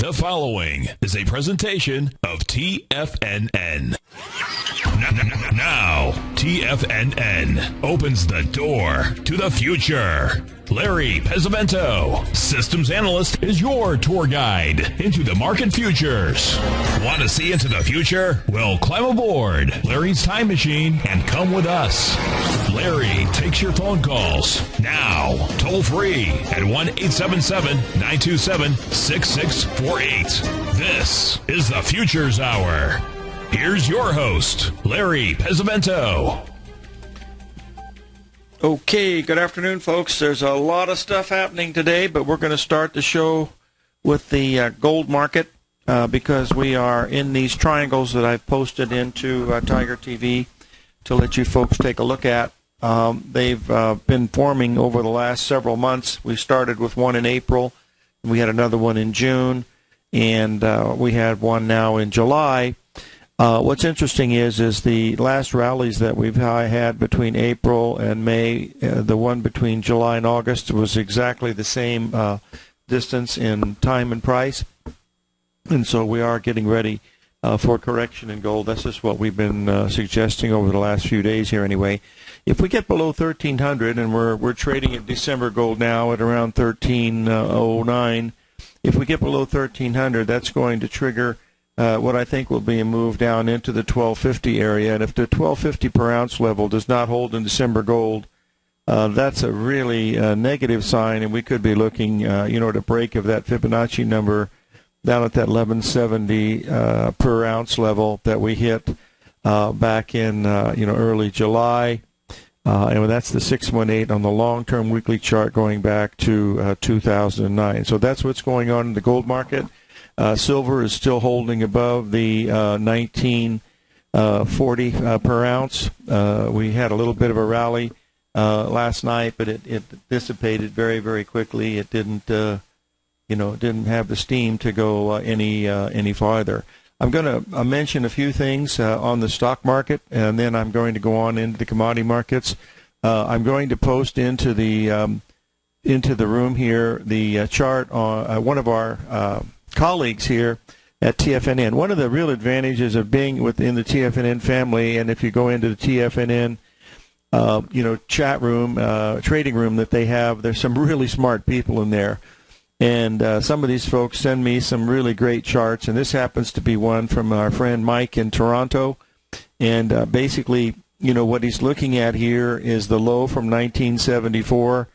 The following is a presentation of TFNN. Now, TFNN opens the door to the future. Larry Pesavento, systems analyst, is your tour guide into the market futures. Want to see into the future? Well, climb aboard Larry's time machine and come with us. Larry takes your phone calls now, toll free at 1-877-927-6648. This is the Futures Hour. Here's your host, Larry Pesavento. Okay, good afternoon, folks. There's a lot of stuff happening today, but we're going to start the show with the gold market because we are in these triangles that I've posted into Tiger TV to let you folks take a look at. They've been forming over the last several months. We started with one in April, and we had another one in June, and we had one now in July. What's interesting is the last rallies that we've had between April and May, the one between July and August was exactly the same distance in time and price. And so we are getting ready for correction in gold. That's just what we've been suggesting over the last few days here anyway. If we get below 1,300, and we're trading at December gold now at around 1309, if we get below 1,300, that's going to trigger what I think will be a move down into the 1250 area. And if the 1250 per ounce level does not hold in December gold, that's a really negative sign, and we could be looking, at a break of that Fibonacci number down at that 1170 per ounce level that we hit back in early July. And that's the 618 on the long-term weekly chart going back to 2009. So that's what's going on in the gold market. Silver is still holding above the 1940 per ounce. We had a little bit of a rally last night, but it dissipated very, very quickly. It didn't, didn't have the steam to go any farther. I'm going to mention a few things on the stock market, and then I'm going to go on into the commodity markets. I'm going to post into the room here the chart on one of our colleagues here at TFNN. One of the real advantages of being within the TFNN family, and if you go into the TFNN chat room, trading room that they have, there's some really smart people in there. And some of these folks send me some really great charts, and this happens to be one from our friend Mike in Toronto. And basically, what he's looking at here is the low from 1974,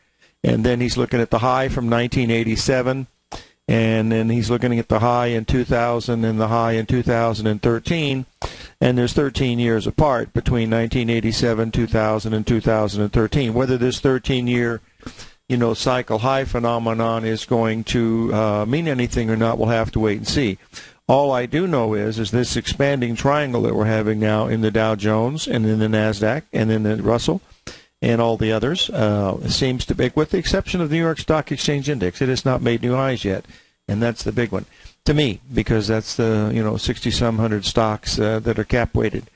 and then he's looking at the high from 1987, and then he's looking at the high in 2000 and the high in 2013. And there's 13 years apart between 1987, 2000, and 2013. Whether this 13-year cycle high phenomenon is going to mean anything or not, we'll have to wait and see. All I do know is this expanding triangle that we're having now in the Dow Jones and in the NASDAQ and in the Russell and all the others seems to be, with the exception of the New York Stock Exchange Index, it has not made new highs yet, and that's the big one to me because that's the 60-some hundred stocks that are cap weighted.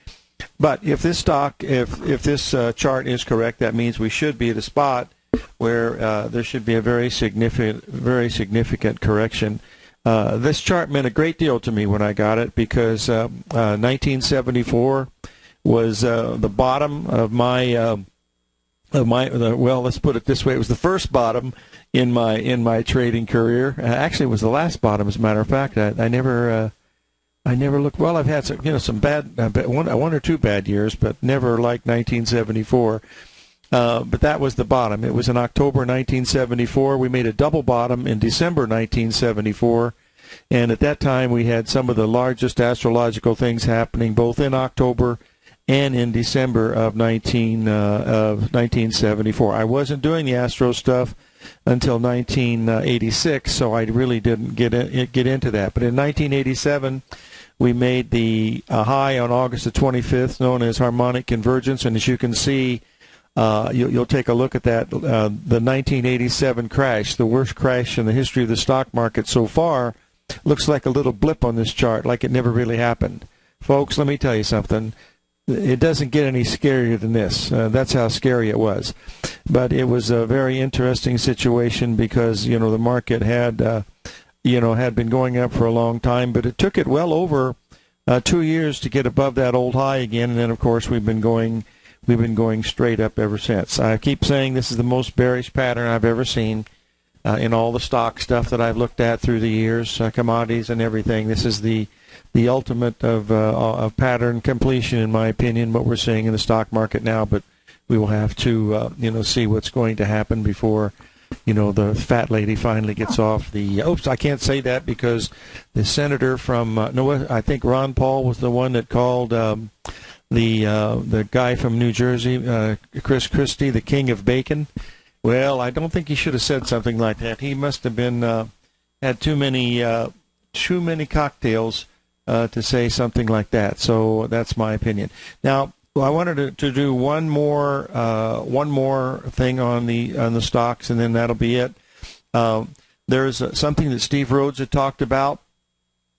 But if this if this chart is correct, that means we should be at a spot where there should be a very significant correction. This chart meant a great deal to me when I got it because 1974 was the bottom of my let's put it this way, it was the first bottom in my trading career. Actually, it was the last bottom, as a matter of fact. I never looked. Well, I've had some bad one or two bad years, but never like 1974. But that was the bottom. It was in October 1974. We made a double bottom in December 1974. And at that time, we had some of the largest astrological things happening both in October and in December of 1974. I wasn't doing the astro stuff until 1986, so I really didn't get into that. But in 1987, we made the high on August the 25th, known as harmonic convergence. And as you can see, you'll take a look at that. The 1987 crash, the worst crash in the history of the stock market so far, looks like a little blip on this chart, like it never really happened. Folks, let me tell you something. It doesn't get any scarier than this. That's how scary it was. But it was a very interesting situation because, the market had had been going up for a long time, but it took it well over 2 years to get above that old high again, and then of course we've been going straight up ever since. I keep saying this is the most bearish pattern I've ever seen in all the stock stuff that I've looked at through the years, commodities and everything. This is the ultimate of pattern completion, in my opinion, what we're seeing in the stock market now. But we will have to see what's going to happen before the fat lady finally gets off the. Oops, I can't say that because the senator from I think Ron Paul was the one that called the guy from New Jersey, Chris Christie, the king of bacon. Well, I don't think he should have said something like that. He must have been had too many cocktails to say something like that. So that's my opinion. Now, I wanted to do one more thing on the stocks, and then that'll be it. There's something that Steve Rhodes had talked about.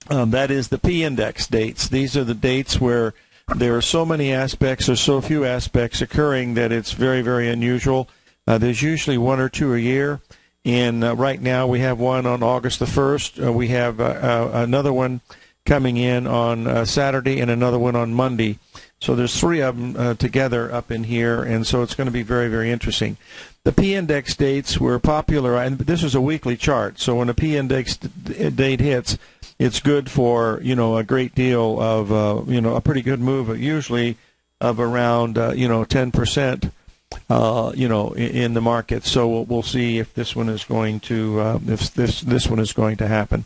That is the P-index dates. These are the dates where there are so many aspects or so few aspects occurring that it's very, very unusual. There's usually one or two a year, and right now we have one on August the 1st. We have another one coming in on Saturday and another one on Monday. So there's three of them together up in here, and so it's going to be very, very interesting. The P-index dates were popular, and this is a weekly chart, so when a P-index date hits, it's good for, a great deal of, a pretty good move, usually of around, 10%, in the market. So we'll see if this one is going to, if this one is going to happen.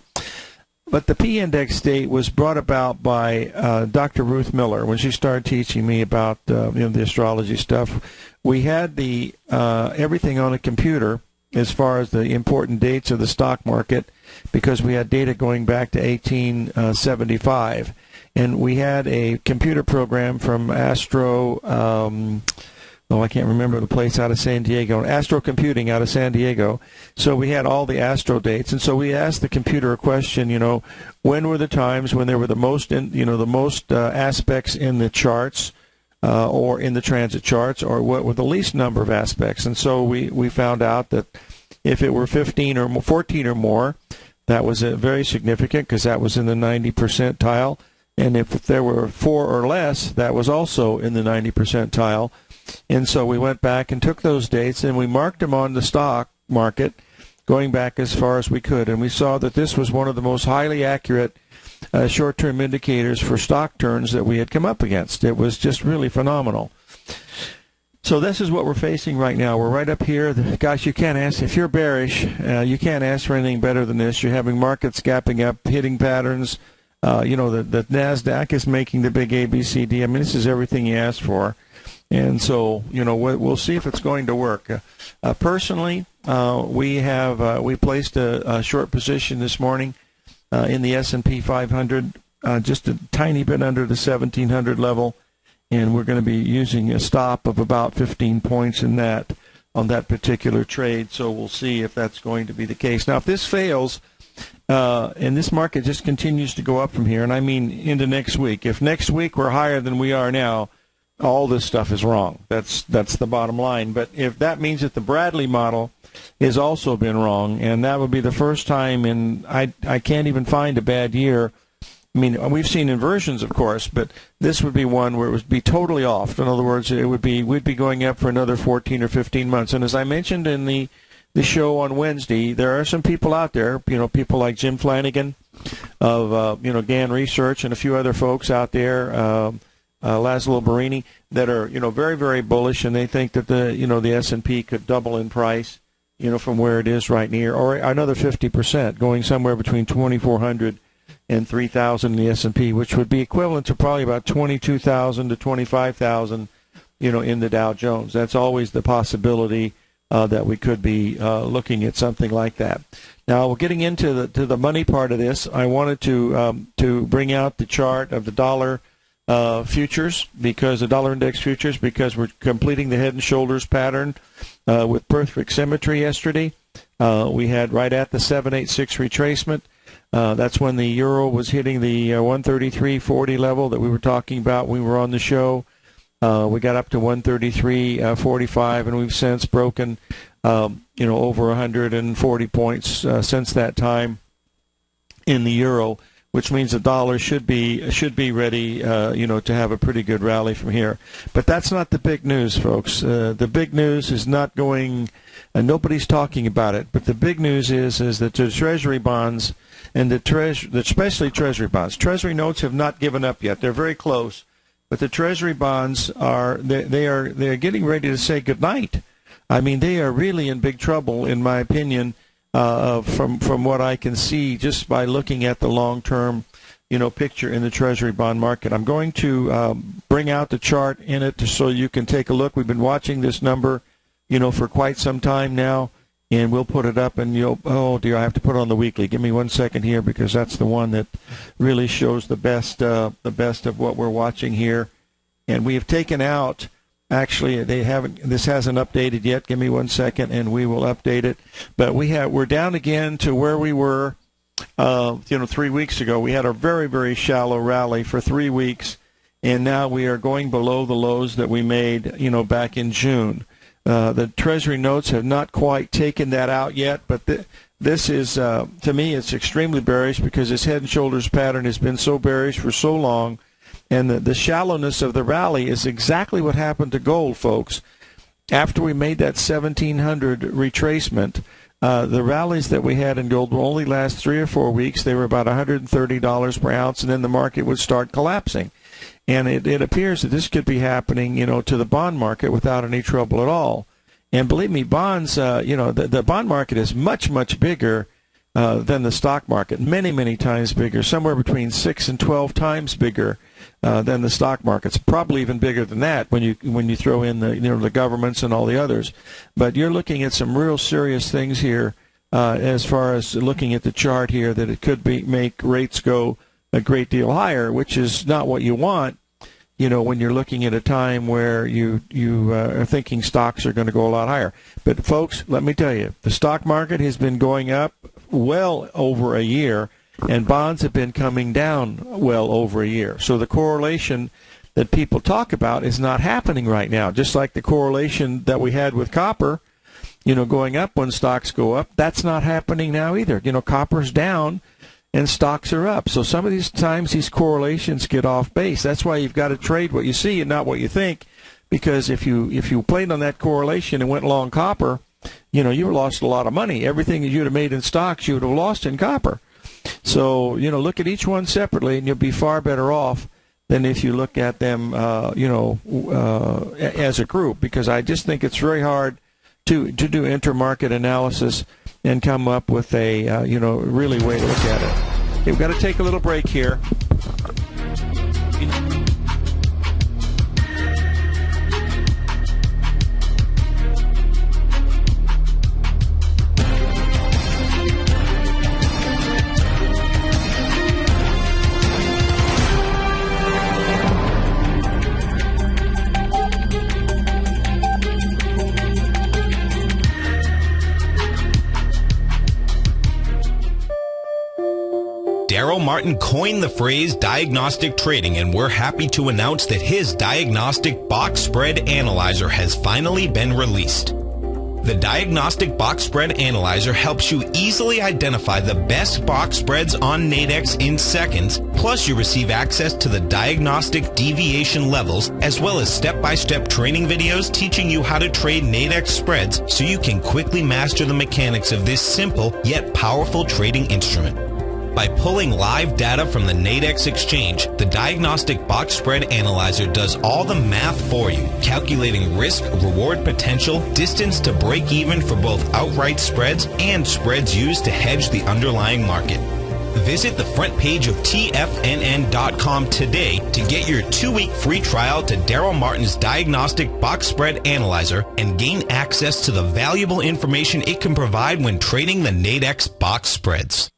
But the P-index date was brought about by Dr. Ruth Miller when she started teaching me about the astrology stuff. We had the everything on a computer as far as the important dates of the stock market because we had data going back to 1875. And we had a computer program from Astro, I can't remember the place out of San Diego, Astro Computing out of San Diego. So we had all the Astro dates, and so we asked the computer a question. When were the times when there were the most, aspects in the charts, or in the transit charts, or what were the least number of aspects? And so we found out that if it were 14 or more, that was very significant because that was in the 90 percentile, and if there were 4 or less, that was also in the 90 percentile. And so we went back and took those dates and we marked them on the stock market going back as far as we could. And we saw that this was one of the most highly accurate short-term indicators for stock turns that we had come up against. It was just really phenomenal. So this is what we're facing right now. We're right up here. Gosh, you can't ask, if you're bearish, you can't ask for anything better than this. You're having markets gapping up, hitting patterns. The NASDAQ is making the big ABCD. I mean, this is everything you asked for. And so, we'll see if it's going to work. Personally, we placed a short position this morning in the S&P 500, just a tiny bit under the 1700 level, and we're going to be using a stop of about 15 points in that on that particular trade. So we'll see if that's going to be the case. Now, if this fails, and this market just continues to go up from here, and I mean into next week. If next week we're higher than we are now, all this stuff is wrong. That's the bottom line. But if that means that the Bradley model has also been wrong, and that would be the first time in I can't even find a bad year. I mean, we've seen inversions, of course, but this would be one where it would be totally off. In other words, we'd be going up for another 14 or 15 months. And as I mentioned in the show on Wednesday, there are some people out there, people like Jim Flanagan of GAN Research and a few other folks out there. Laszlo Barini, that are very, very bullish, and they think that the S&P could double in price, from where it is right near, or another 50%, going somewhere between 2,400 and 3,000 in the S&P, which would be equivalent to probably about 22,000 to 25,000, in the Dow Jones. That's always the possibility that we could be looking at something like that. Now, getting into the money part of this, I wanted to bring out the chart of the dollar futures, because the dollar index futures, because we're completing the head and shoulders pattern with perfect symmetry yesterday. We had right at the 786 retracement. That's when the euro was hitting the 133.40 level that we were talking about when we were on the show. We got up to 133.45, and we've since broken over 140 points since that time. in the euro, which means the dollar should be ready, to have a pretty good rally from here. But that's not the big news, folks. The big news is not going. Nobody's talking about it. But the big news is that the Treasury bonds and especially Treasury bonds, Treasury notes have not given up yet. They're very close, but the Treasury bonds are getting ready to say goodnight. I mean, they are really in big trouble, in my opinion. From what I can see just by looking at the long-term, picture in the Treasury bond market. I'm going to bring out the chart in it so you can take a look. We've been watching this number, for quite some time now, and we'll put it up. And oh dear, I have to put it on the weekly. Give me 1 second here because that's the one that really shows the best of what we're watching here. And we have taken out. Actually, this hasn't updated yet. Give me 1 second, and we will update it. But we're down again to where we were, 3 weeks ago. We had a very, very shallow rally for 3 weeks, and now we are going below the lows that we made, back in June. The Treasury notes have not quite taken that out yet, but this is, to me, it's extremely bearish because this head and shoulders pattern has been so bearish for so long. And the shallowness of the rally is exactly what happened to gold, folks. After we made that 1,700 retracement, the rallies that we had in gold will only last 3 or 4 weeks. They were about $130 per ounce, and then the market would start collapsing. And it appears that this could be happening, to the bond market without any trouble at all. And believe me, bonds, the bond market is much, much bigger than the stock market, many, many times bigger, somewhere between 6 and 12 times bigger than the stock markets, probably even bigger than that when you throw in the governments and all the others. But you're looking at some real serious things here as far as looking at the chart here, that it could make rates go a great deal higher, which is not what you want. When you're looking at a time where you are thinking stocks are going to go a lot higher. But folks, let me tell you, the stock market has been going up well over a year, and bonds have been coming down well over a year. So the correlation that people talk about is not happening right now. Just like the correlation that we had with copper, going up when stocks go up, that's not happening now either. Copper's down and stocks are up. So some of these times these correlations get off base. That's why you've got to trade what you see and not what you think, because if you played on that correlation and went long copper, you lost a lot of money. Everything that you'd have made in stocks, you would have lost in copper. So, look at each one separately, and you'll be far better off than if you look at them, as a group, because I just think it's very hard to do intermarket analysis and come up with a, really way to look at it. Okay, we've got to take a little break here. Daryl Martin coined the phrase diagnostic trading, and we're happy to announce that his diagnostic box spread analyzer has finally been released. The Diagnostic Box Spread Analyzer helps you easily identify the best box spreads on Nadex in seconds, plus you receive access to the diagnostic deviation levels, as well as step-by-step training videos teaching you how to trade Nadex spreads so you can quickly master the mechanics of this simple yet powerful trading instrument. By pulling live data from the Nadex exchange, the Diagnostic Box Spread Analyzer does all the math for you, calculating risk, reward potential, distance to break even for both outright spreads and spreads used to hedge the underlying market. Visit the front page of TFNN.com today to get your 2-week free trial to Daryl Martin's Diagnostic Box Spread Analyzer and gain access to the valuable information it can provide when trading the Nadex box spreads.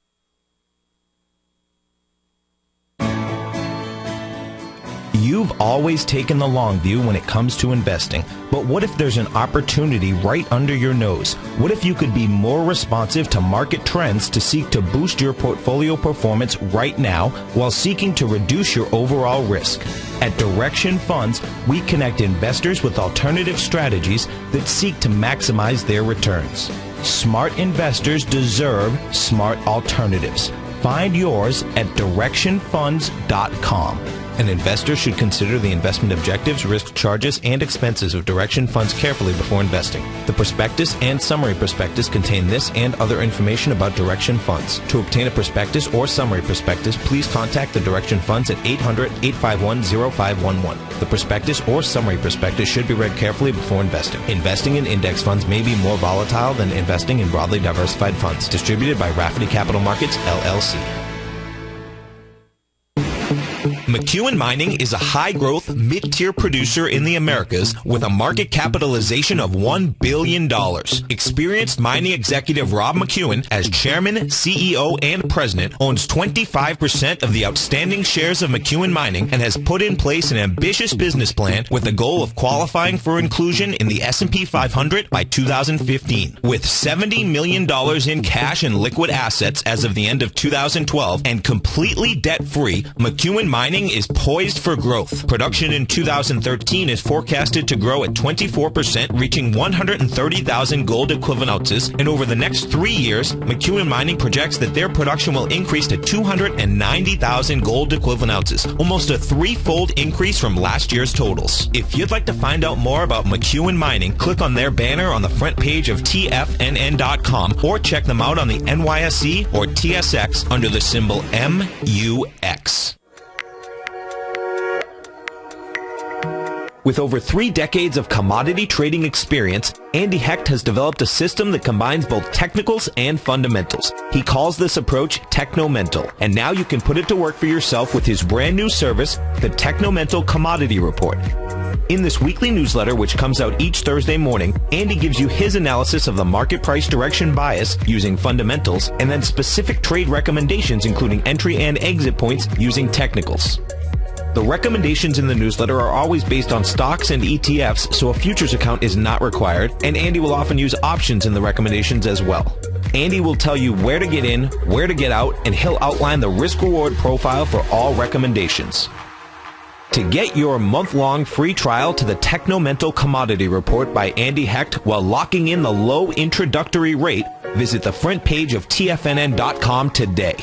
You've always taken the long view when it comes to investing, but what if there's an opportunity right under your nose? What if you could be more responsive to market trends to seek to boost your portfolio performance right now while seeking to reduce your overall risk? At Direction Funds, we connect investors with alternative strategies that seek to maximize their returns. Smart investors deserve smart alternatives. Find yours at directionfunds.com. An investor should consider the investment objectives, risk, charges, and expenses of Direction Funds carefully before investing. The prospectus and summary prospectus contain this and other information about Direction Funds. To obtain a prospectus or summary prospectus, please contact the Direction Funds at 800-851-0511. The prospectus or summary prospectus should be read carefully before investing. Investing in index funds may be more volatile than investing in broadly diversified funds. Distributed by Rafferty Capital Markets, LLC. McEwen Mining is a high-growth, mid-tier producer in the Americas with a market capitalization of $1 billion. Experienced mining executive Rob McEwen, as chairman, CEO, and president, owns 25% of the outstanding shares of McEwen Mining and has put in place an ambitious business plan with the goal of qualifying for inclusion in the S&P 500 by 2015. With $70 million in cash and liquid assets as of the end of 2012 and completely debt-free, McEwen Mining is poised for growth. Production in 2013 is forecasted to grow at 24%, reaching 130,000 gold equivalent ounces, and over the next 3 years, McEwen Mining projects that their production will increase to 290,000 gold equivalent ounces, almost a threefold increase from last year's totals. If you'd like to find out more about McEwen Mining, click on their banner on the front page of TFNN.com or check them out on the NYSE or TSX under the symbol MUX. With over 3 decades of commodity trading experience, Andy Hecht has developed a system that combines both technicals and fundamentals. He calls this approach Technomental, and now you can put it to work for yourself with his brand new service, the Technomental Commodity Report. In this weekly newsletter, which comes out each Thursday morning, Andy gives you his analysis of the market price direction bias using fundamentals, and then specific trade recommendations including entry and exit points using technicals. The recommendations in the newsletter are always based on stocks and ETFs, so a futures account is not required, and Andy will often use options in the recommendations as well. Andy will tell you where to get in, where to get out, and he'll outline the risk-reward profile for all recommendations. To get your month-long free trial to the Technomental Commodity Report by Andy Hecht while locking in the low introductory rate, visit the front page of TFNN.com today.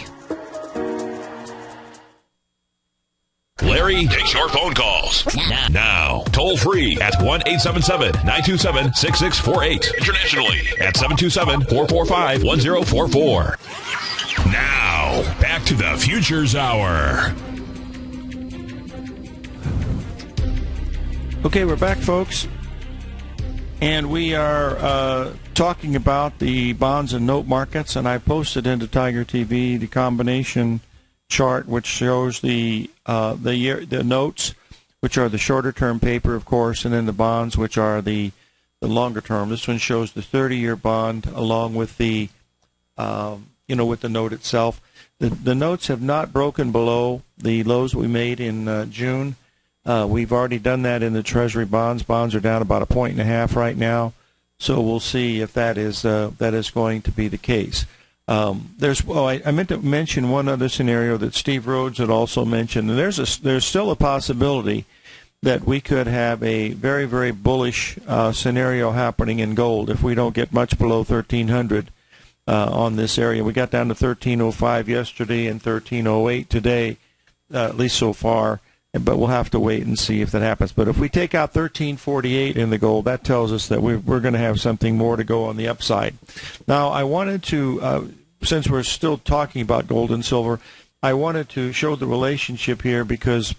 Larry takes your phone calls now. Toll free at 1-877-927-6648. Internationally at 727-445-1044. Now, back to the Futures Hour. Okay, we're back, folks. And we are talking about the bonds and note markets, and I posted into Tiger TV the combination chart which shows the notes, which are the shorter term paper, of course, and then the bonds, which are the longer term. This one shows the 30-year bond along with the with the note itself. The notes have not broken below the lows we made in June. We've already done that in the Treasury bonds. Bonds are down about 1.5 right now, so we'll see if that is going to be the case. I meant to mention one other scenario that Steve Rhodes had also mentioned. And there's still a possibility that we could have a very, very bullish scenario happening in gold if we don't get much below 1,300 on this area. We got down to 1,305 yesterday and 1,308 today, at least so far. But we'll have to wait and see if that happens. But if we take out 1348 in the gold, that tells us that we're going to have something more to go on the upside. Now, I wanted to, since we're still talking about gold and silver, I wanted to show the relationship here because,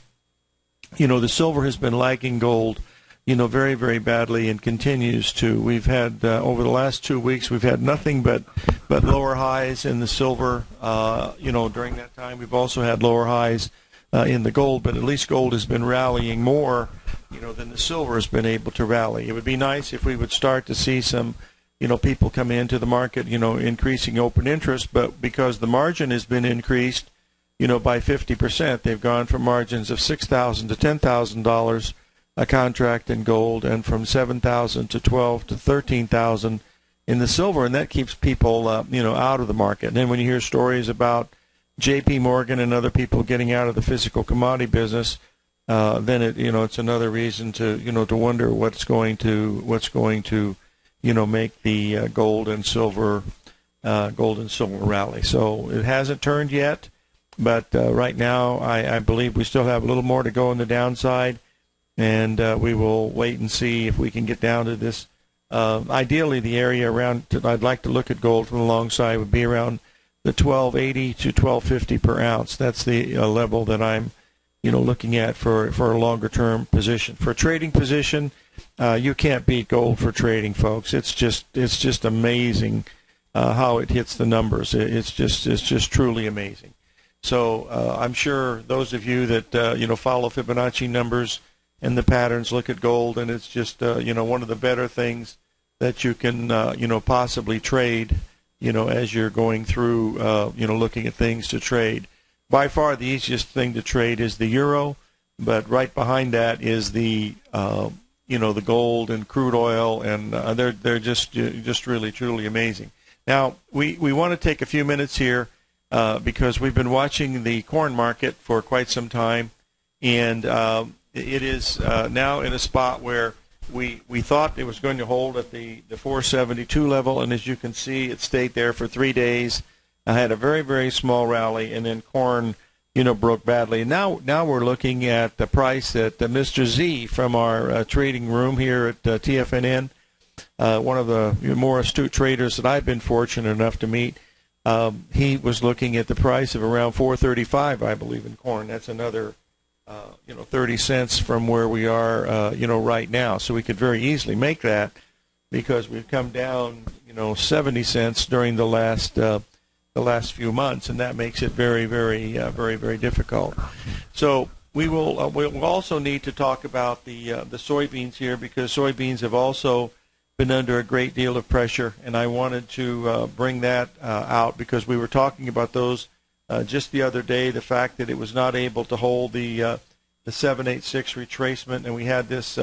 the silver has been lagging gold, very, very badly and continues to. We've had, over the last 2 weeks, we've had nothing but lower highs in the silver, during that time. We've also had lower highs in the gold, but at least gold has been rallying more, than the silver has been able to rally. It would be nice if we would start to see some, people come into the market, increasing open interest, but because the margin has been increased, by 50%, they've gone from margins of $6,000 to $10,000 a contract in gold, and from $7,000 to $12,000 to $13,000 in the silver, and that keeps people, out of the market. And then when you hear stories about J.P. Morgan and other people getting out of the physical commodity business, then it's another reason to to wonder what's going to make the gold and silver gold and silver rally. So it hasn't turned yet, but right now I believe we still have a little more to go on the downside, and we will wait and see if we can get down to this. Ideally, the area around, I'd like to look at gold from the long side, would be around the 1280 to 1250 per ounce. That's the level that I'm looking at for a longer term position. For a trading position, you can't beat gold for trading, folks. It's just amazing how it hits the numbers. It's just truly amazing. So I'm sure those of you that follow Fibonacci numbers and the patterns look at gold, and it's just one of the better things that you can possibly trade as you're going through looking at things to trade. By far the easiest thing to trade is the euro, but right behind that is the the gold and crude oil, and they're just really truly amazing. Now we want to take a few minutes here because we've been watching the corn market for quite some time, and it is now in a spot where we thought it was going to hold at the 472 level, and as you can see, it stayed there for 3 days. I had a very, very small rally, and then corn, broke badly. Now we're looking at the price that Mr. Z from our trading room here at TFNN, one of the more astute traders that I've been fortunate enough to meet, he was looking at the price of around 435, I believe, in corn. That's another 30 cents from where we are, right now. So we could very easily make that because we've come down, 70 cents during the last few months, and that makes it very, very, very, very difficult. So we'll also need to talk about the soybeans here, because soybeans have also been under a great deal of pressure, and I wanted to bring that out because we were talking about those just the other day, the fact that it was not able to hold the 786 retracement, and we had this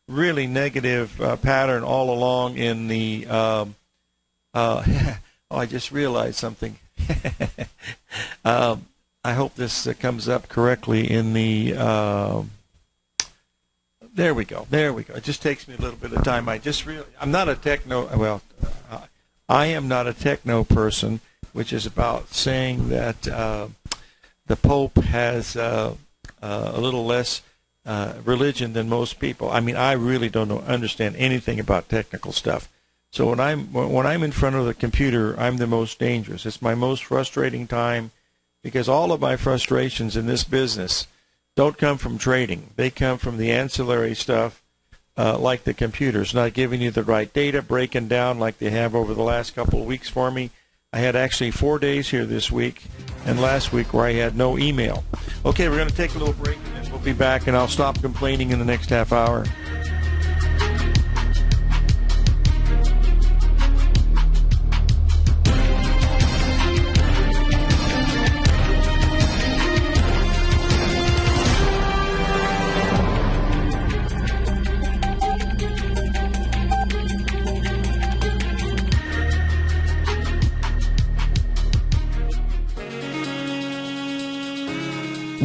really negative pattern all along in the I just realized something. I hope this comes up correctly in the there we go. It just takes me a little bit of time. I'm not a I am not a techno person, which is about saying that the Pope has a little less religion than most people. I mean, I really don't understand anything about technical stuff. So when I'm in front of the computer, I'm the most dangerous. It's my most frustrating time because all of my frustrations in this business don't come from trading. They come from the ancillary stuff, like the computers not giving you the right data, breaking down like they have over the last couple of weeks for me. I had actually 4 days here this week and last week where I had no email. Okay, we're going to take a little break, and then we'll be back, and I'll stop complaining in the next half hour.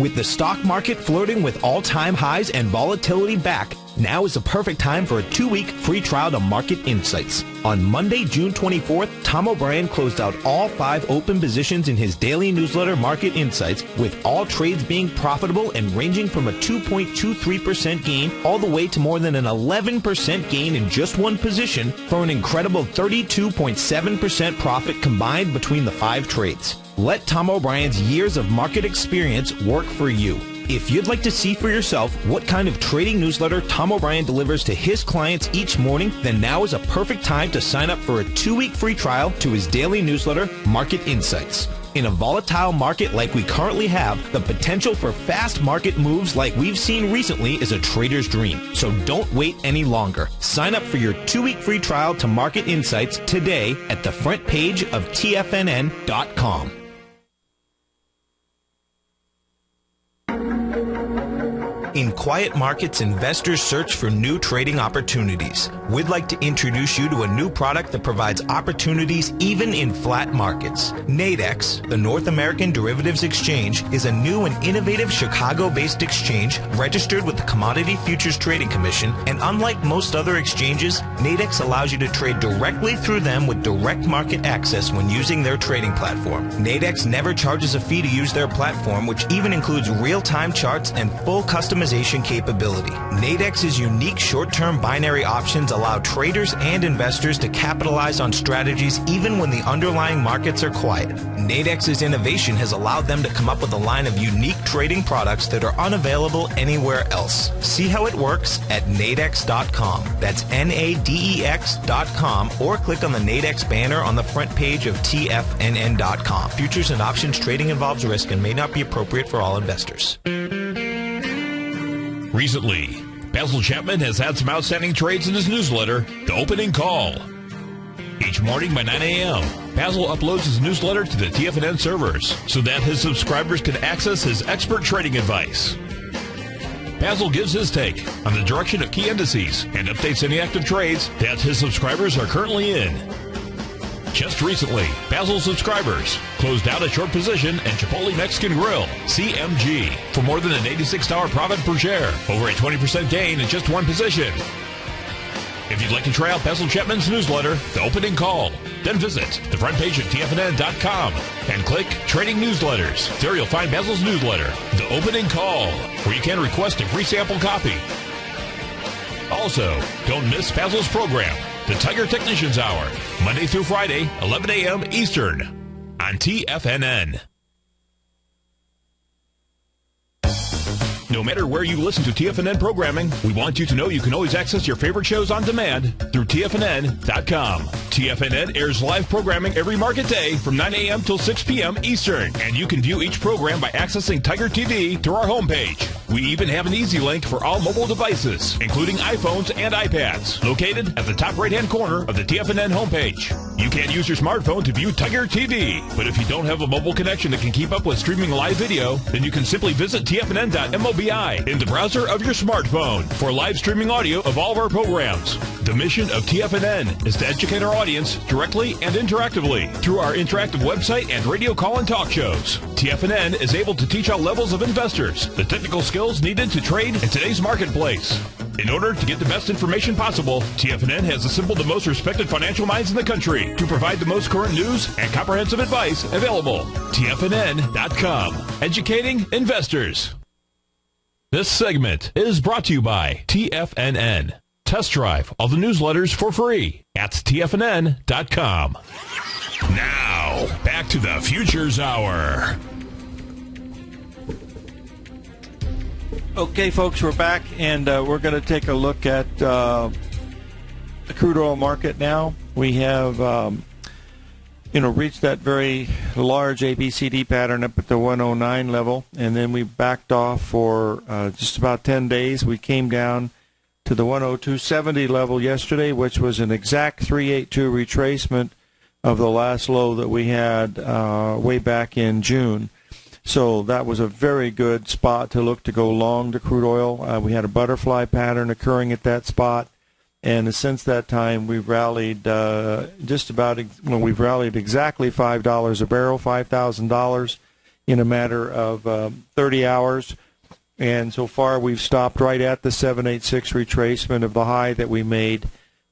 With the stock market flirting with all-time highs and volatility back, now is the perfect time for a 2-week free trial to Market Insights. On Monday, June 24th, Tom O'Brien closed out all 5 open positions in his daily newsletter, Market Insights, with all trades being profitable and ranging from a 2.23% gain all the way to more than an 11% gain in just one position for an incredible 32.7% profit combined between the 5 trades. Let Tom O'Brien's years of market experience work for you. If you'd like to see for yourself what kind of trading newsletter Tom O'Brien delivers to his clients each morning, then now is a perfect time to sign up for a 2-week free trial to his daily newsletter, Market Insights. In a volatile market like we currently have, the potential for fast market moves like we've seen recently is a trader's dream. So don't wait any longer. Sign up for your 2-week free trial to Market Insights today at the front page of TFNN.com. In quiet markets, investors search for new trading opportunities. We'd like to introduce you to a new product that provides opportunities even in flat markets. Nadex, the North American Derivatives Exchange, is a new and innovative Chicago-based exchange registered with the Commodity Futures Trading Commission, and unlike most other exchanges, Nadex allows you to trade directly through them with direct market access when using their trading platform. Nadex never charges a fee to use their platform, which even includes real-time charts and full customization capability. Nadex's unique short-term binary options allow traders and investors to capitalize on strategies even when the underlying markets are quiet. Nadex's innovation has allowed them to come up with a line of unique trading products that are unavailable anywhere else. See how it works at nadex.com. That's NADEX.com, or click on the Nadex banner on the front page of TFNN.com. Futures and options trading involves risk and may not be appropriate for all investors. Recently, Basil Chapman has had some outstanding trades in his newsletter, The Opening Call. Each morning by 9 a.m., Basil uploads his newsletter to the TFNN servers so that his subscribers can access his expert trading advice. Basil gives his take on the direction of key indices and updates any active trades that his subscribers are currently in. Just recently, Basil subscribers closed out a short position in Chipotle Mexican Grill, CMG, for more than an $86 profit per share, over a 20% gain in just one position. If you'd like to try out Basil Chapman's newsletter, The Opening Call, then visit the front page of TFNN.com and click Trading Newsletters. There you'll find Basil's newsletter, The Opening Call, where you can request a free sample copy. Also, don't miss Basil's program, The Tiger Technicians Hour, Monday through Friday, 11 a.m. Eastern, on TFNN. No matter where you listen to TFNN programming, we want you to know you can always access your favorite shows on demand through TFNN.com. TFNN airs live programming every market day from 9 a.m. till 6 p.m. Eastern, and you can view each program by accessing Tiger TV through our homepage. We even have an easy link for all mobile devices, including iPhones and iPads, located at the top right-hand corner of the TFNN homepage. You can use your smartphone to view Tiger TV, but if you don't have a mobile connection that can keep up with streaming live video, then you can simply visit TFNN.mobi in the browser of your smartphone for live streaming audio of all of our programs. The mission of TFNN is to educate our audience directly and interactively through our interactive website and radio call and talk shows. TFNN is able to teach all levels of investors the technical skills needed to trade in today's marketplace. In order to get the best information possible, TFNN has assembled the most respected financial minds in the country to provide the most current news and comprehensive advice available. TFNN.com, educating investors. This segment is brought to you by TFNN. Test drive all the newsletters for free at TFNN.com. Now, back to the Futures Hour. Okay, folks, we're back, and we're going to take a look at the crude oil market now. We have, reached that very large ABCD pattern up at the 109 level, and then we backed off for just about 10 days. We came down to the 102.70 level yesterday, which was an exact 382 retracement of the last low that we had way back in June. So that was a very good spot to look to go long the crude oil. We had a butterfly pattern occurring at that spot, and since that time we've rallied we've rallied exactly $5 a barrel, $5,000 in a matter of 30 hours. And so far we've stopped right at the 786 retracement of the high that we made,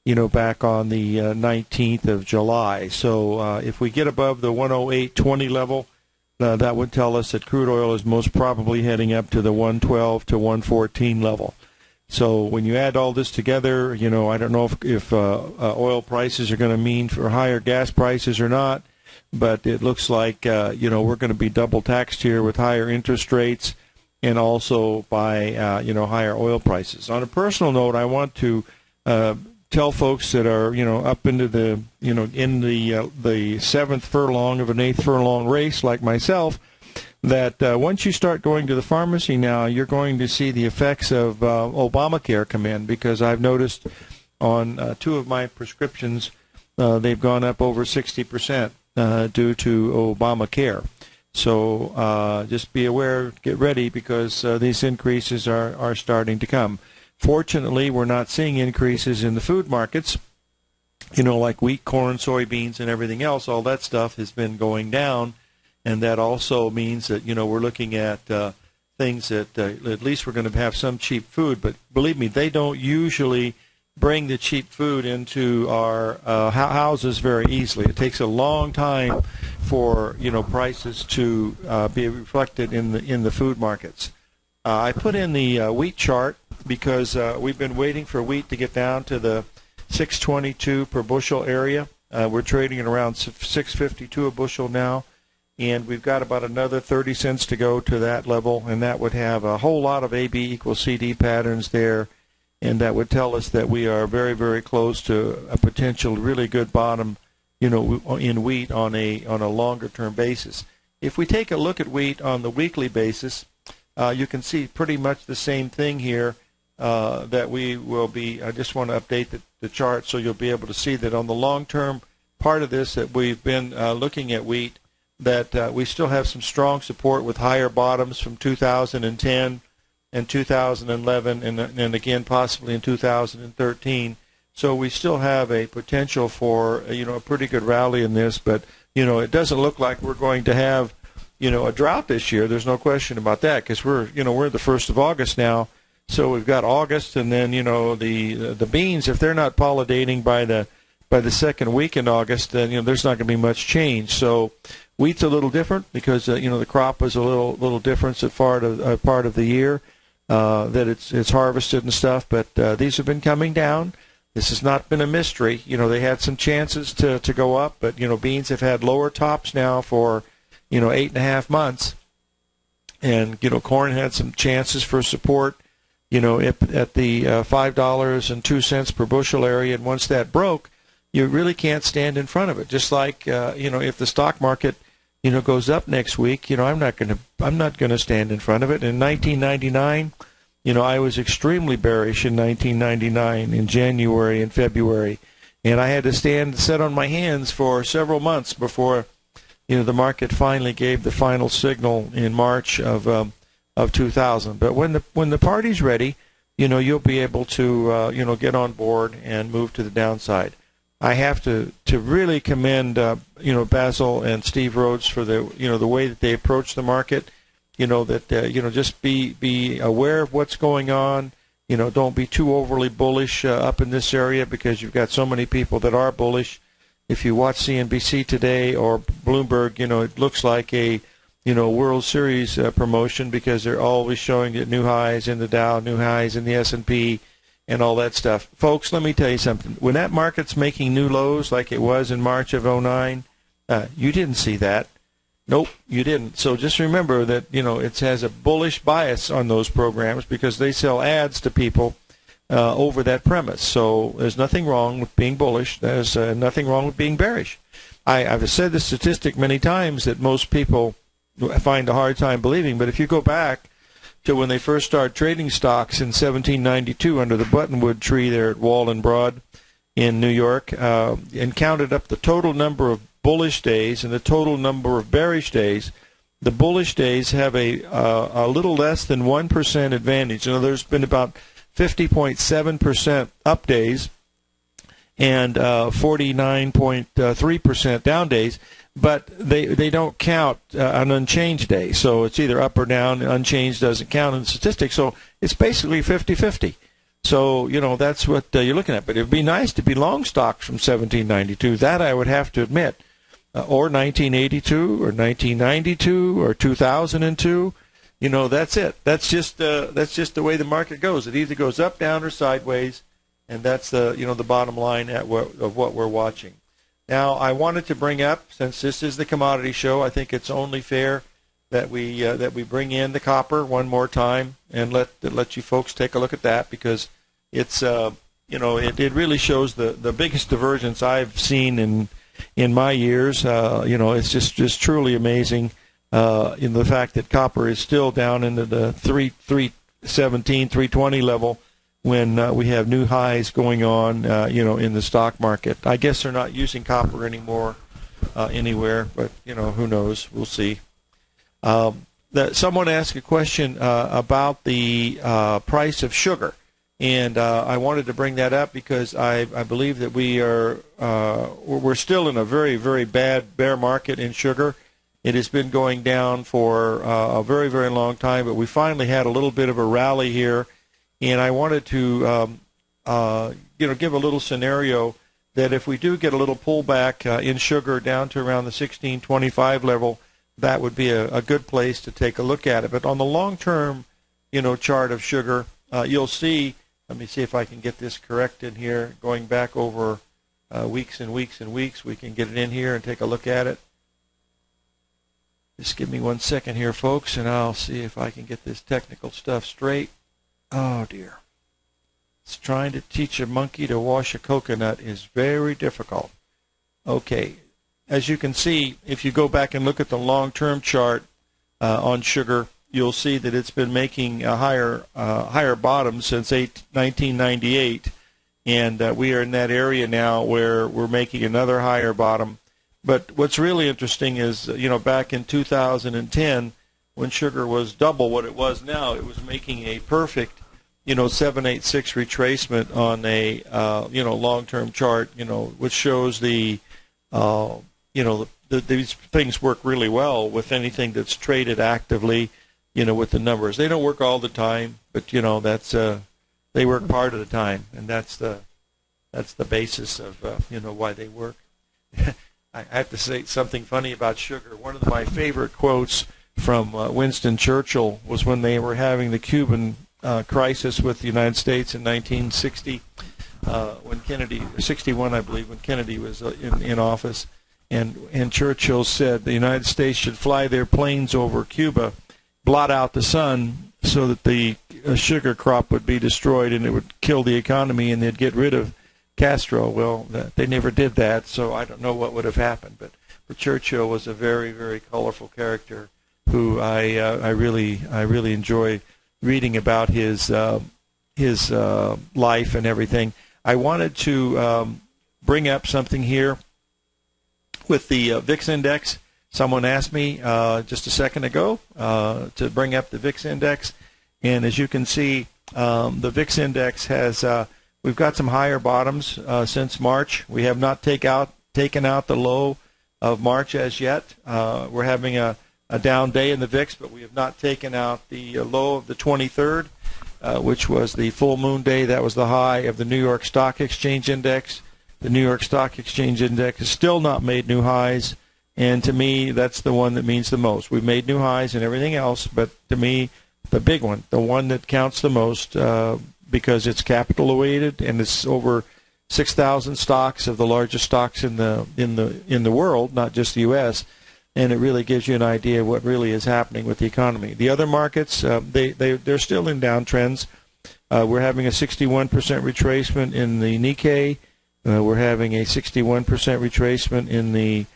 back on the 19th of July. So if we get above the 108.20 level, that would tell us that crude oil is most probably heading up to the 112 to 114 level. So when you add all this together, I don't know if oil prices are going to mean for higher gas prices or not, but it looks like, we're going to be double taxed here with higher interest rates and also by, higher oil prices. On a personal note, I want to tell folks that are, up into the, in the seventh furlong of an eighth furlong race like myself, that once you start going to the pharmacy now, you're going to see the effects of Obamacare come in, because I've noticed on two of my prescriptions, they've gone up over 60% due to Obamacare. So just be aware, get ready, because these increases are starting to come. Fortunately, we're not seeing increases in the food markets, like wheat, corn, soybeans, and everything else. All that stuff has been going down, and that also means that, we're looking at things that at least we're going to have some cheap food. But believe me, they don't usually bring the cheap food into our houses very easily. It takes a long time for prices to be reflected in the food markets. I put in the wheat chart because we've been waiting for wheat to get down to the 622 per bushel area. We're trading at around 652 a bushel now, and we've got about another 30 cents to go to that level, and that would have a whole lot of AB equals CD patterns there, and that would tell us that we are very, very close to a potential really good bottom, in wheat on a longer term basis. If we take a look at wheat on the weekly basis, you can see pretty much the same thing here. That we will be, I just want to update the chart so you'll be able to see that on the long-term part of this that we've been looking at wheat, that we still have some strong support with higher bottoms from 2010 and 2011 and again possibly in 2013. So we still have a potential for, a pretty good rally in this, but, it doesn't look like we're going to have, a drought this year. There's no question about that, because we're the 1st of August now. So we've got August, and then the beans, if they're not pollinating by the second week in August, then there's not going to be much change. So wheat's a little different because the crop is a little different at part of the year that it's harvested and stuff. But these have been coming down. This has not been a mystery. They had some chances to go up, but beans have had lower tops now for 8.5 months, and corn had some chances for support. At the $5.02 per bushel area, and once that broke, you really can't stand in front of it. Just like if the stock market goes up next week, I'm not going to stand in front of it. In 1999, I was extremely bearish in 1999 in January and February, and I had to sit on my hands for several months before the market finally gave the final signal in March of 2000. But when the party's ready, you'll be able to get on board and move to the downside. I have to really commend Basil and Steve Rhodes for the way that they approach the market. Just be aware of what's going on. Don't be too overly bullish up in this area, because you've got so many people that are bullish. If you watch CNBC today or Bloomberg, it looks like a World Series promotion, because they're always showing that new highs in the Dow, new highs in the S&P, and all that stuff. Folks, let me tell you something. When that market's making new lows like it was in March of 2009, you didn't see that. Nope, you didn't. So just remember that, it has a bullish bias on those programs, because they sell ads to people over that premise. So there's nothing wrong with being bullish. There's nothing wrong with being bearish. I've said this statistic many times that most people find a hard time believing, but if you go back to when they first started trading stocks in 1792 under the buttonwood tree there at Wall and Broad in New York, and counted up the total number of bullish days and the total number of bearish days, the bullish days have a little less than 1% advantage. There's been about 50.7% up days and 49.3% down days. But they don't count an unchanged day. So it's either up or down. Unchanged doesn't count in the statistics. So it's basically 50-50. So, that's what you're looking at. But it would be nice to be long stocks from 1792. That I would have to admit. Or 1982 or 1992 or 2002. That's it. That's just the way the market goes. It either goes up, down, or sideways. And that's the bottom line of what we're watching. Now, I wanted to bring up, since this is the commodity show, I think it's only fair that we bring in the copper one more time and let you folks take a look at that, because it's it really shows the biggest divergence I've seen in my years. It's just truly amazing in the fact that copper is still down into the 317, 320 level. When we have new highs going on, in the stock market. I guess they're not using copper anymore anywhere, but, who knows? We'll see. Someone asked a question about the price of sugar, and I wanted to bring that up because I believe that we're still in a very, very bad bear market in sugar. It has been going down for a very, very long time, but we finally had a little bit of a rally here, and I wanted to give a little scenario that if we do get a little pullback in sugar down to around the 16.25 level, that would be a good place to take a look at it. But on the long-term, chart of sugar, you'll see. Let me see if I can get this correct in here. Going back over weeks and weeks and weeks, we can get it in here and take a look at it. Just give me 1 second here, folks, and I'll see if I can get this technical stuff straight. Oh, dear. It's trying to teach a monkey to wash a coconut is very difficult. Okay. As you can see, if you go back and look at the long-term chart on sugar, you'll see that it's been making a higher bottom since 1998, and we are in that area now where we're making another higher bottom. But what's really interesting is, back in 2010, when sugar was double what it was now, it was making a perfect 786 retracement on a long-term chart, which shows these things work really well with anything that's traded actively, with the numbers. They don't work all the time, but that's they work part of the time, and that's the basis of why they work. I have to say something funny about sugar. One of my favorite quotes from Winston Churchill was when they were having the Cuban crisis with the United States in 1960, when Kennedy, 61, I believe, when Kennedy was in office, and Churchill said the United States should fly their planes over Cuba, blot out the sun, so that the sugar crop would be destroyed and it would kill the economy, and they'd get rid of Castro. Well, they never did that, so I don't know what would have happened. But Churchill was a very, very colorful character who I really enjoy reading about his life and everything. I wanted to bring up something here with the VIX index. Someone asked me just a second ago to bring up the VIX index, and as you can see, the VIX index has we've got some higher bottoms since March. We have not taken out the low of March as yet. We're having a down day in the VIX, but we have not taken out the low of the 23rd, which was the full moon day. That was the high of the New York Stock Exchange Index. The New York Stock Exchange Index has still not made new highs, and to me, that's the one that means the most. We've made new highs and everything else, but to me, the big one, the one that counts the most, because it's capital weighted and it's over 6,000 stocks of the largest stocks in the world, not just the U.S., and it really gives you an idea of what really is happening with the economy. The other markets, they're still in downtrends. We're having a 61% retracement in the Nikkei. We're having a 61% retracement in the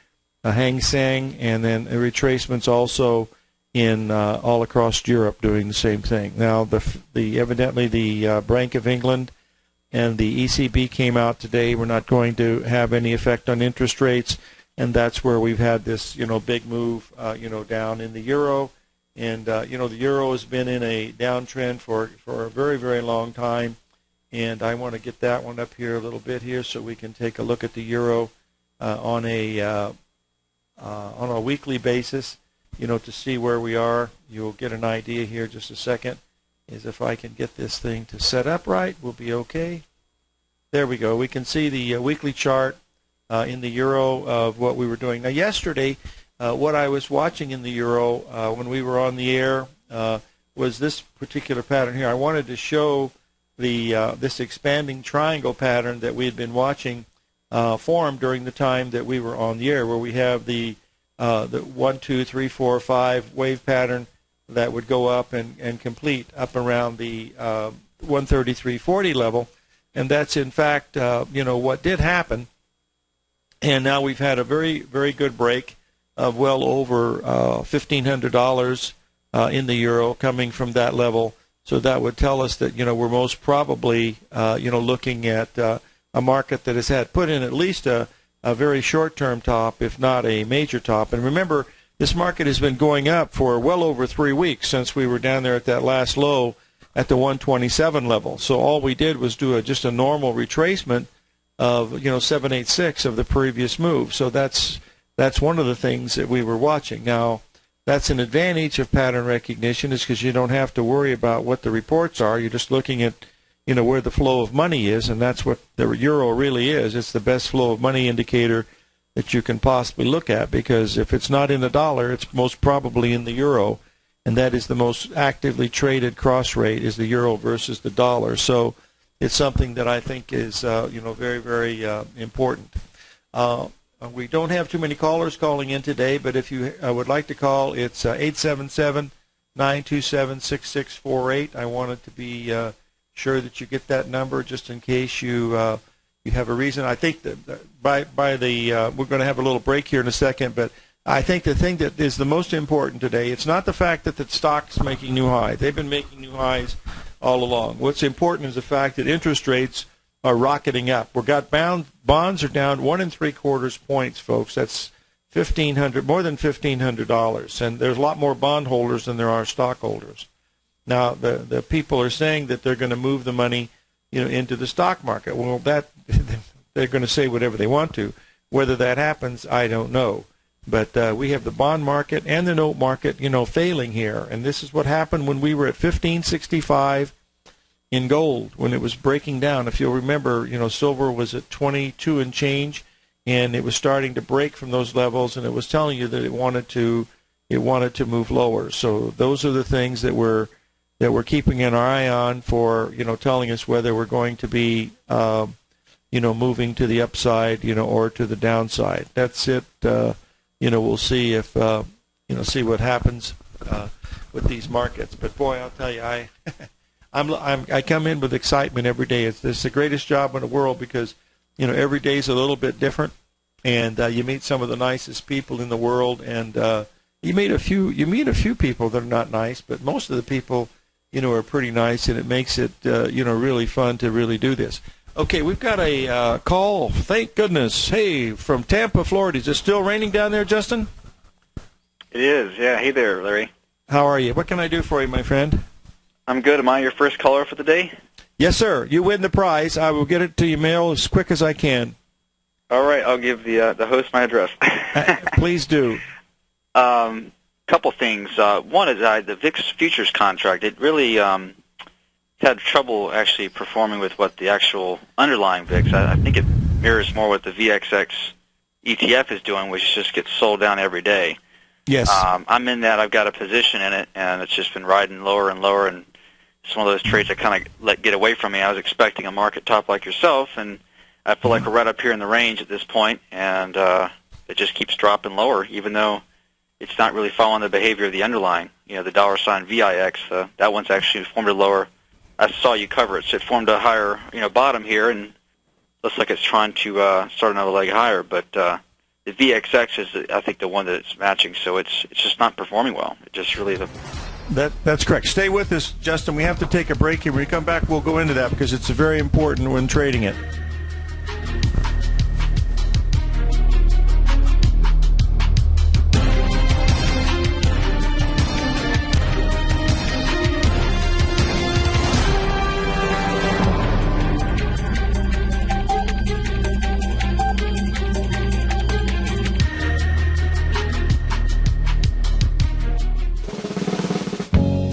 Hang Seng, and then retracements also in all across Europe doing the same thing. Now, evidently the Bank of England and the ECB came out today. We're not going to have any effect on interest rates, and that's where we've had this big move down in the euro. And the euro has been in a downtrend for a very, very long time. And I want to get that one up here a little bit here so we can take a look at the euro on a weekly basis, to see where we are. You'll get an idea here just a second. Is if I can get this thing to set up right, we'll be okay. There we go. We can see the weekly chart in the euro of what we were doing. Now, yesterday, what I was watching in the euro when we were on the air was this particular pattern here. I wanted to show this expanding triangle pattern that we had been watching form during the time that we were on the air, where we have the 1, 2, 3, 4, 5 wave pattern that would go up and complete up around the 133.40 level, and that's in fact what did happen. And now we've had a very, very good break of well over $1,500 in the euro coming from that level. So that would tell us that we're most probably looking at a market that has had put in at least a very short-term top, if not a major top. And remember, this market has been going up for well over 3 weeks since we were down there at that last low at the 127 level. So all we did was do just a normal retracement of 786 of the previous move. So that's one of the things that we were watching. Now, that's an advantage of pattern recognition, is because you don't have to worry about what the reports are. You're just looking at where the flow of money is, and that's what the euro really is. It's the best flow of money indicator that you can possibly look at, because if it's not in the dollar, it's most probably in the euro, and that is the most actively traded cross rate, is the euro versus the dollar. So it's something that I think is very, very important. We don't have too many callers calling in today, but if you would like to call, it's 877-927-6648. I wanted to be sure that you get that number, just in case you have a reason. I think that we're going to have a little break here in a second, but I think the thing that is the most important today, it's not the fact that the stock's making new highs. They've been making new highs all along. What's important is the fact that interest rates are rocketing up. Bonds are down 1 3/4 points, folks. That's more than $1,500, and there's a lot more bondholders than there are stockholders. Now, the people are saying that they're going to move the money, into the stock market. Well, that they're going to say whatever they want to. Whether that happens, I don't know. But we have the bond market and the note market, failing here. And this is what happened when we were at 1565 in gold, when it was breaking down. If you'll remember, silver was at 22 and change, and it was starting to break from those levels, and it was telling you that it wanted to move lower. So those are the things that we're keeping an eye on for, telling us whether we're going to be, moving to the upside, or to the downside. That's it. We'll see if, see what happens with these markets. But boy, I'll tell you, I come in with excitement every day. It's the greatest job in the world, because, every day is a little bit different, and you meet some of the nicest people in the world, and you meet a few people that are not nice, but most of the people, are pretty nice, and it makes it, really fun to really do this. Okay, we've got a call, thank goodness. Hey, from Tampa, Florida. Is it still raining down there, Justin? It is, yeah. Hey there, Larry. How are you? What can I do for you, my friend? I'm good. Am I your first caller for the day? Yes, sir. You win the prize. I will get it to your mail as quick as I can. All right. I'll give the host my address. Please do. Couple things. One is the VIX futures contract. It really had trouble actually performing with what the actual underlying VIX. I think it mirrors more what the VXX ETF is doing, which just gets sold down every day. Yes. I'm in that. I've got a position in it, and it's just been riding lower and lower, and it's one of those trades that kind of let get away from me. I was expecting a market top like yourself, and I feel like we're right up here in the range at this point, and it just keeps dropping lower, even though it's not really following the behavior of the underlying. The $ VIX, that one's actually formed a lower. I saw you cover it, so it formed a higher, bottom here, and looks like it's trying to start another leg higher. But the VXX is, I think, the one that it's matching. So it's just not performing well. It just really That's correct. Stay with us, Justin. We have to take a break here. When we come back, we'll go into that, because it's very important when trading it.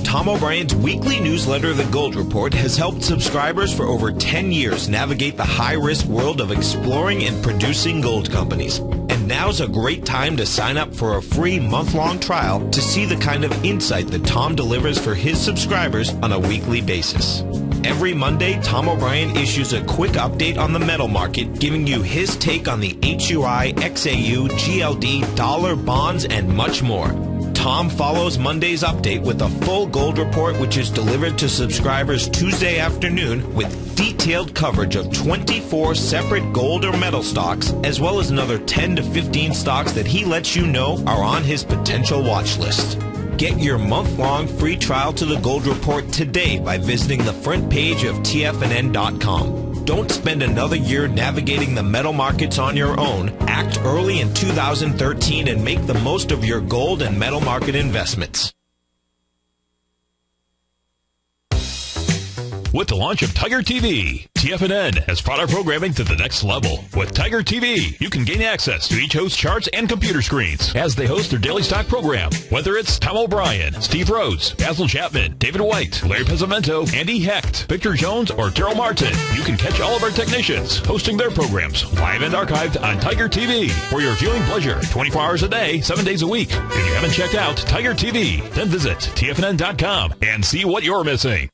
Tom O'Brien's weekly newsletter, The Gold Report, has helped subscribers for over 10 years navigate the high-risk world of exploring and producing gold companies. And now's a great time to sign up for a free month-long trial to see the kind of insight that Tom delivers for his subscribers on a weekly basis. Every Monday, Tom O'Brien issues a quick update on the metal market, giving you his take on the HUI, XAU, GLD, dollar, bonds, and much more. Tom follows Monday's update with a full gold report, which is delivered to subscribers Tuesday afternoon with detailed coverage of 24 separate gold or metal stocks, as well as another 10 to 15 stocks that he lets you know are on his potential watch list. Get your month-long free trial to the Gold Report today by visiting the front page of TFNN.com. Don't spend another year navigating the metal markets on your own. Act early in 2013 and make the most of your gold and metal market investments. With the launch of Tiger TV, TFNN has brought our programming to the next level. With Tiger TV, you can gain access to each host's charts and computer screens as they host their daily stock program. Whether it's Tom O'Brien, Steve Rhodes, Basil Chapman, David White, Larry Pesavento, Andy Hecht, Victor Jones, or Daryl Martin, you can catch all of our technicians hosting their programs live and archived on Tiger TV for your viewing pleasure 24 hours a day, 7 days a week. If you haven't checked out Tiger TV, then visit TFNN.com and see what you're missing.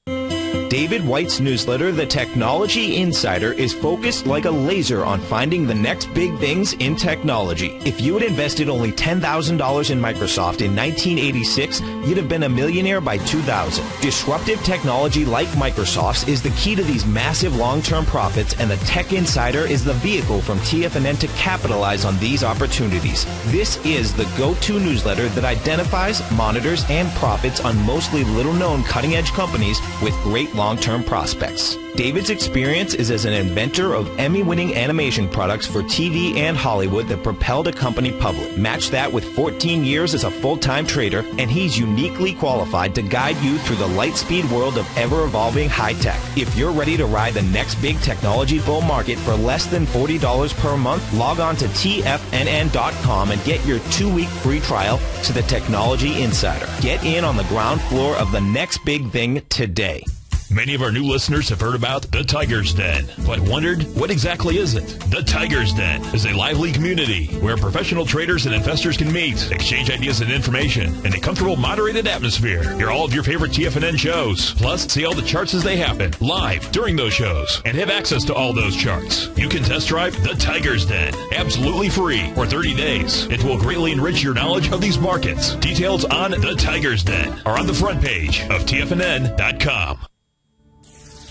David White's newsletter, The Technology Insider, is focused like a laser on finding the next big things in technology. If you had invested only $10,000 in Microsoft in 1986, you'd have been a millionaire by 2000. Disruptive technology like Microsoft's is the key to these massive long-term profits, and the Tech Insider is the vehicle from TFNN to capitalize on these opportunities. This is the go-to newsletter that identifies, monitors, and profits on mostly little-known cutting-edge companies with great long-term prospects. David's experience is as an inventor of Emmy-winning animation products for TV and Hollywood that propelled a company public. Match that with 14 years as a full-time trader, and he's uniquely qualified to guide you through the light-speed world of ever-evolving high-tech. If you're ready to ride the next big technology bull market for less than $40 per month, log on to TFNN.com and get your 2-week free trial to the Technology Insider. Get in on the ground floor of the next big thing today. Many of our new listeners have heard about the Tiger's Den, but wondered, what exactly is it? The Tiger's Den is a lively community where professional traders and investors can meet, exchange ideas and information in a comfortable, moderated atmosphere. Hear all of your favorite TFNN shows, plus see all the charts as they happen live during those shows, and have access to all those charts. You can test drive the Tiger's Den absolutely free for 30 days. It will greatly enrich your knowledge of these markets. Details on the Tiger's Den are on the front page of TFNN.com.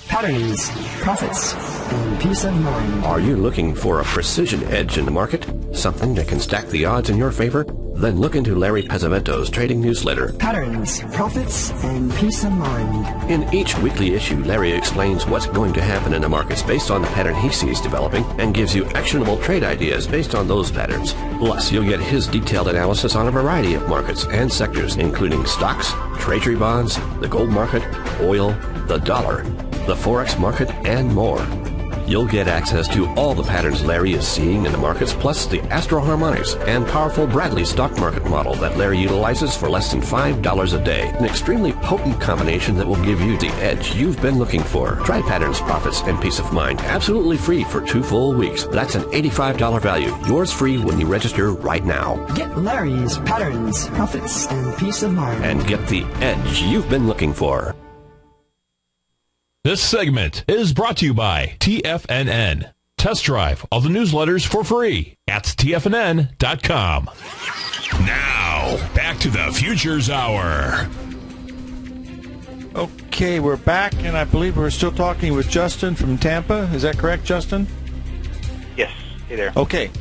Patterns, profits, and peace of mind. Are you looking for a precision edge in the market? Something that can stack the odds in your favor? Then look into Larry Pesavento's trading newsletter. Patterns, profits, and peace of mind. In each weekly issue, Larry explains what's going to happen in the markets based on the pattern he sees developing and gives you actionable trade ideas based on those patterns. Plus, you'll get his detailed analysis on a variety of markets and sectors, including stocks, treasury bonds, the gold market, oil, the dollar, the Forex market, and more. You'll get access to all the patterns Larry is seeing in the markets, plus the Astro Harmonics and powerful Bradley stock market model that Larry utilizes for less than $5 a day. An extremely potent combination that will give you the edge you've been looking for. Try Patterns, Profits, and Peace of Mind absolutely free for 2 full weeks. That's an $85 value. Yours free when you register right now. Get Larry's Patterns, Profits, and Peace of Mind. And get the edge you've been looking for. This segment is brought to you by TFNN. Test drive all the newsletters for free at TFNN.com. Now, back to the Futures Hour. Okay, we're back, and I believe we're still talking with Justin from Tampa. Is that correct, Justin? Yes. Hey there. Okay.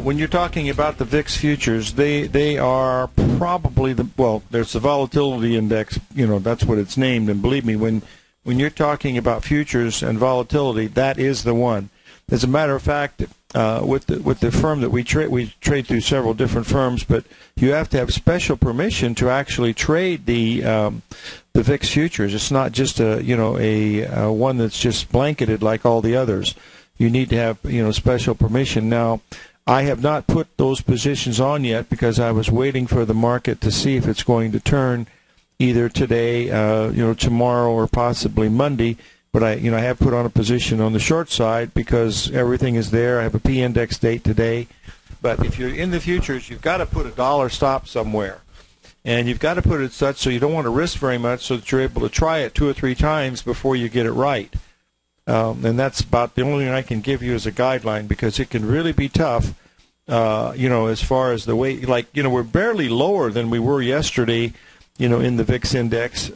When you're talking about the VIX futures, they are probably there's the volatility index, that's what it's named, and believe me, when you're talking about futures and volatility, that is the one. As a matter of fact, with the firm that we trade through several different firms, but you have to have special permission to actually trade the VIX futures. It's not just a one that's just blanketed like all the others. You need to have special permission. Now, I have not put those positions on yet because I was waiting for the market to see if it's going to turn either today, tomorrow, or possibly Monday. But I have put on a position on the short side because everything is there. I have a P index date today. But if you're in the futures, you've got to put a dollar stop somewhere, and you've got to put it such so you don't want to risk very much, so that you're able to try it 2 or 3 times before you get it right. And that's about the only thing I can give you as a guideline, because it can really be tough. As far as the way, we're barely lower than we were yesterday. In the VIX index,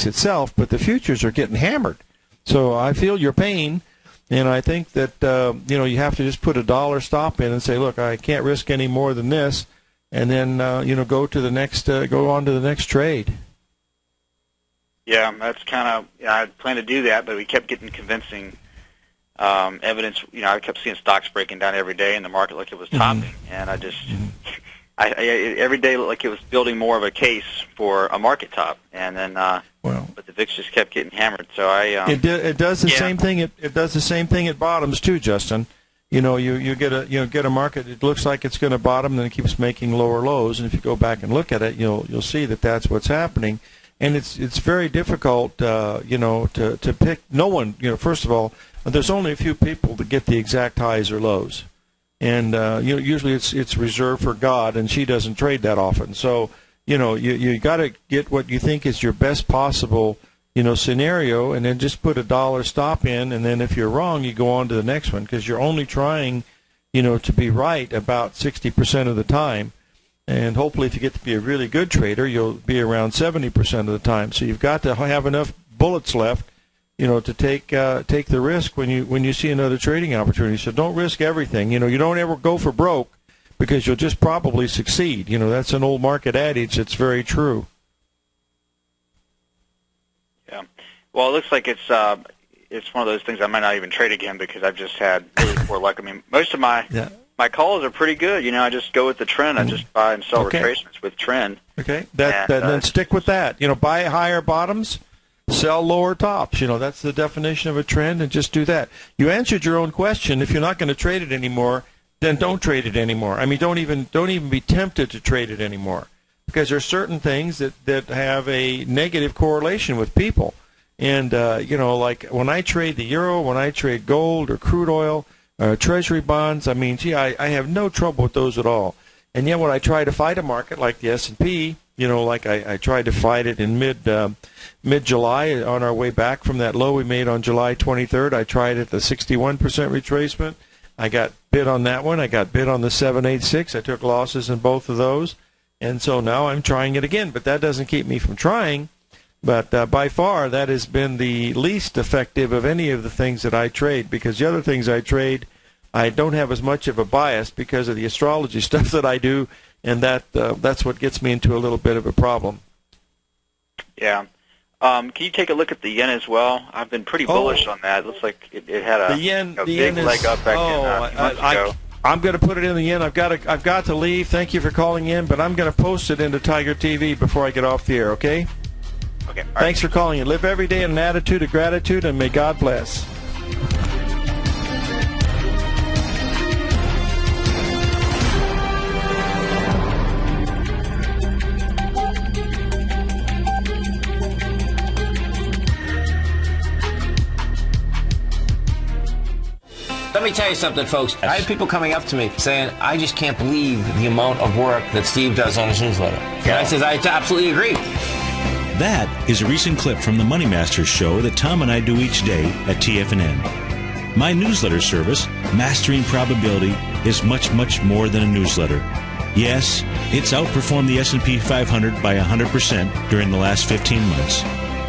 itself, but the futures are getting hammered. So I feel your pain, and I think that you have to just put a dollar stop in and say, look, I can't risk any more than this, and then go on to the next trade. Yeah, that's kind of I planned to do that, but we kept getting convincing evidence. I kept seeing stocks breaking down every day, and the market like it was topping, and I just. I every day looked like it was building more of a case for a market top, and then but the VIX just kept getting hammered. So it does the same thing. It does the same thing at bottoms too, Justin. You get a market. It looks like it's going to bottom, then it keeps making lower lows. And if you go back and look at it, you'll see that that's what's happening. And it's very difficult, to pick. No one, first of all, there's only a few people that get the exact highs or lows. And usually it's reserved for God, and she doesn't trade that often. So you got to get what you think is your best possible scenario, and then just put $1 stop in, and then if you're wrong, you go on to the next one, because you're only trying to be right about 60% of the time, and hopefully if you get to be a really good trader, you'll be around 70% of the time. So you've got to have enough bullets left to take the risk when you see another trading opportunity. So don't risk everything. You don't ever go for broke, because you'll just probably succeed. That's an old market adage. It's very true. Yeah. Well, it looks like it's one of those things I might not even trade again, because I've just had really poor luck. I mean, most of my calls are pretty good. I just go with the trend. I just buy and sell retracements with trend. Okay. Then stick with that. Buy higher bottoms, sell lower tops. That's the definition of a trend, and just do that. You answered your own question. If you're not going to trade it anymore, then don't trade it anymore. I mean, don't even be tempted to trade it anymore, because there are certain things that have a negative correlation with people. And like when I trade the euro, when I trade gold or crude oil, treasury bonds, I mean, I have no trouble with those at all. And yet when I try to fight a market like the S&P, like I tried to fight it in mid-July on our way back from that low we made on July 23rd. I tried it, the 61% retracement. I got bid on that one. I got bid on the 786. I took losses in both of those. And so now I'm trying it again. But that doesn't keep me from trying. But by far, that has been the least effective of any of the things that I trade, because the other things I trade, I don't have as much of a bias because of the astrology stuff that I do, and that's what gets me into a little bit of a problem. Yeah. Can you take a look at the yen as well? I've been pretty bullish on that. It looks like it had a big leg up back in a few months ago. I'm going to put it in the yen. I've got to leave. Thank you for calling in, but I'm going to post it into Tiger TV before I get off the air, okay? Okay. Thanks for calling in. Live every day in an attitude of gratitude, and may God bless. Let me tell you something, folks. I have people coming up to me saying, I just can't believe the amount of work that Steve does on his newsletter. And I says, I absolutely agree. That is a recent clip from the Money Masters show that Tom and I do each day at TFNN. My newsletter service, Mastering Probability, is much, much more than a newsletter. Yes, it's outperformed the S&P 500 by 100% during the last 15 months.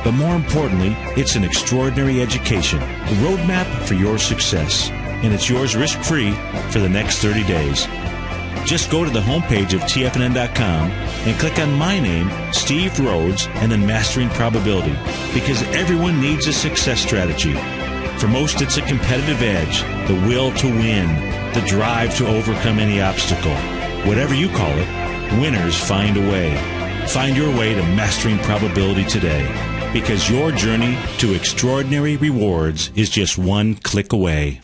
But more importantly, it's an extraordinary education, a roadmap for your success. And it's yours risk-free for the next 30 days. Just go to the homepage of TFNN.com and click on my name, Steve Rhodes, and then Mastering Probability, because everyone needs a success strategy. For most, it's a competitive edge, the will to win, the drive to overcome any obstacle. Whatever you call it, winners find a way. Find your way to Mastering Probability today, because your journey to extraordinary rewards is just one click away.